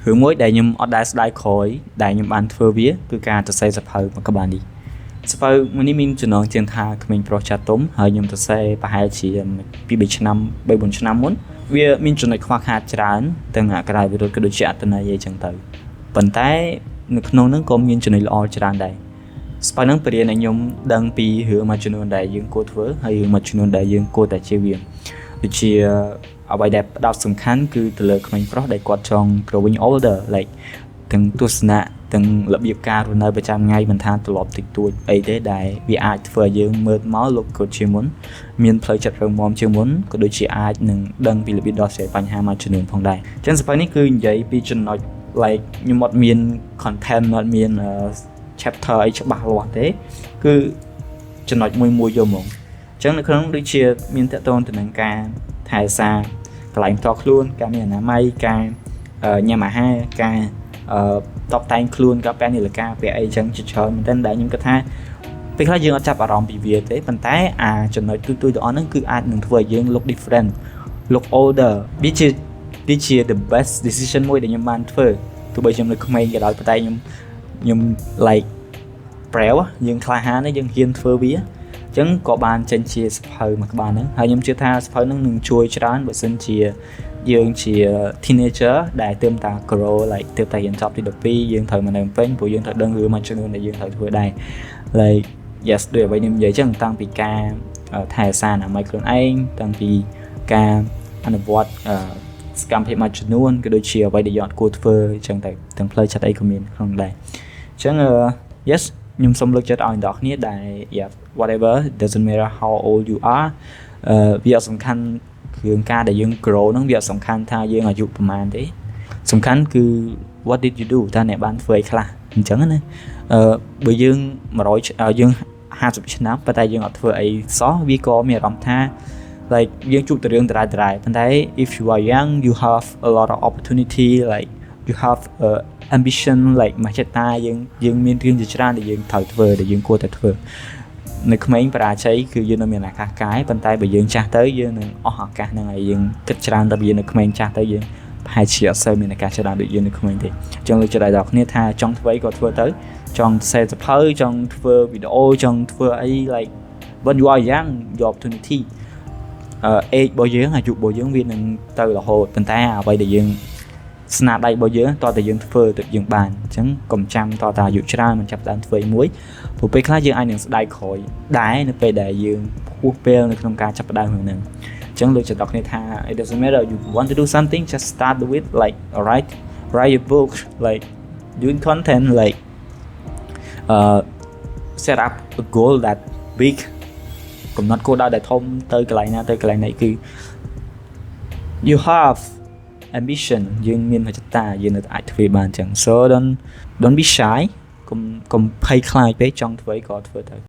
hướng mỗi đại nhung ở đại đại khối đại nhung ban thưa vía cứ cả tự xây sập hở mà các bạn đi sập hở mình mình chỉ nói chuyện tha mình pro chat tóm hơi nhung tự xây và hai chỉ bị bị năm bị 4 năm muốn vì mình chỉ nói khoa hạt trán từng cái đại video cái đối chuyện từng này vậy chẳng tới vận tải nước nông nước công nhân chỉ nói lo trán đây sắp năng beri này nhung đang pi hướng mà chỉ nói đại dương cô thưa hay mà chỉ nói đại dương cô tại chế viên vì chỉ ở bài đẹp đào sủng khán cứ từ lời mình pro đại quạt trong growing older like từng tu sna từng lập nghiệp ca rồi nơiประจำ ngày mình than từ lọp tịch tuổi ấy thế đại vì ai vừa dương mơ máu lục của chỉ muốn miền phơi chặt rừng mom chưa muốn có đôi chị ai nâng đăng vì lập nghiệp đó sẽបញ្ហាមកជំនឿផងដែរចឹងសប្តាហ៍នេះគឺនិយាយពីចំណុច like ខ្ញុំអត់មាន content អត់មាន chapter អីច្បាស់លាស់ទេគឺចំណុចមួយយកមកចឹងនៅក្នុងដូចជាមានតកតងទៅនឹងការថែសារកន្លែងផ្ទាល់ខ្លួនការមានអនាម័យការញ៉ាំអាហារការតបតែងខ្លួនក៏ពេលនេះលកាពេលអីចឹងជាច្រើនមែនតើដែលខ្ញុំគិតថាពេលខ្លះយើងអត់ចាប់អារម្មណ៍ពីវាទេប៉ុន្តែអាចំណុចទូទៅទាំងអស់ហ្នឹងគឺអាចនឹងធ្វើឲ្យយើង look different look older វាជា the best decision មួយដែលខ្ញុំបានធ្វើទោះបីខ្ញុំនៅក្មេងក៏ដោយប៉ុន្តែខ្ញុំ like ប្រែវយើងក្លាហានយើងហ៊ានធ្វើវាចឹងក៏បានចេញជាសភៅមួយក្បាលហ្នឹងហើយខ្ញុំជឿថាសភៅហ្នឹងនឹងជួយច្រើនបើសិនជាយើងជា teenager ដែលទើបតា grow like ទើបតែរៀនចប់ទី12យើងត្រូវមកនៅពេញព្រោះយើងត្រូវដឹងរឿងមួយចំនួនដែលយើងត្រូវធ្វើដែរ like yes ដូចអ្វីខ្ញុំនិយាយចឹងតាំងពីការថែសារអនាម័យខ្លួនឯងតាំងពីការអនុវត្តសកម្មភាពមួយចំនួនក៏ដូចជាអ្វីដែលយើងអត់គួរធ្វើចឹងតែទាំងផ្លូវចិត្តអីក៏មានក្នុងដែរចឹងyes ខ្ញុំសូមលើកចិត្តឲ្យអ្នកនរគ្នាដែល yeah whatever doesn't matter how old you are វាអត់សំខាន់រឿងការដែលយើង grow ហ្នឹងវាអត់សំខាន់ថាយើងអាយុប្រហែលទេសំខាន់គឺ what did you do តើអ្នកបានធ្វើអីខ្លះអញ្ចឹងណាបើយើង100យើង50ឆ្នាំប៉ុន្តែយើងអត់ធ្វើអីសោះវាក៏មានអារម្មណ៍ថា like យើងជួបតែរឿងដដែលប៉ុន្តែ if you are young you have a lot of opportunity like you have ambition like មកចិត្តតាយើងមានរឿងជាច្រើនដែលយើងត្រូវធ្វើដែលយើងគួរតែធ្វើនៅក្មេងបរាជ័យគឺយើងនៅមានឱកាសកាយប៉ុន្តែបើយើងចាស់ទៅយើងនឹងអស់ឱកាសហ្នឹងហើយយើងគិតច្រើនដល់យើងនៅក្មេងចាស់ទៅយើងប្រហែលជាអត់សូវមានឱកាសច្រើនដូចយើងនៅក្មេងទេអញ្ចឹងលើកចិត្តឲ្យដល់គ្នាថាចង់ធ្វើអីក៏ធ្វើទៅចង់សេសភៅចង់ធ្វើវីដេអូចង់ធ្វើអី like when you are young your opportunity age របស់យើងអាយុរបស់យើងវានឹងទៅរហូតប៉ុន្តែអ្វីដែលយើងស្នាដៃរបស់យើងតើតែយើងធ្វើទៅយើងបានអញ្ចឹងកុំចាំតើតាអាយុច្រើនមិនចាប់ដើមធ្វើមួយព្រោះពេលខ្លះយើងអាចនឹងស្ដាយក្រោយដែរនៅពេលដែលយើងពោះពេលនៅក្នុងការចាប់ដើមហ្នឹងអញ្ចឹងលោកចិត្តដល់គ្នាថា it doesn't matter you want to do something just start with like alright write a book like doing content like set up a goal that big កំណត់គោលដៅដែលធំទៅកន្លែងណាទៅកន្លែងណីគឺ you have ambition យើងមានមហិច្ឆតាយើងនៅតែអាចធ្វើបានអញ្ចឹង so don't be shy កុំភ័យខ្លាចពេកចង់ធ្វើក៏ធ្វើទៅ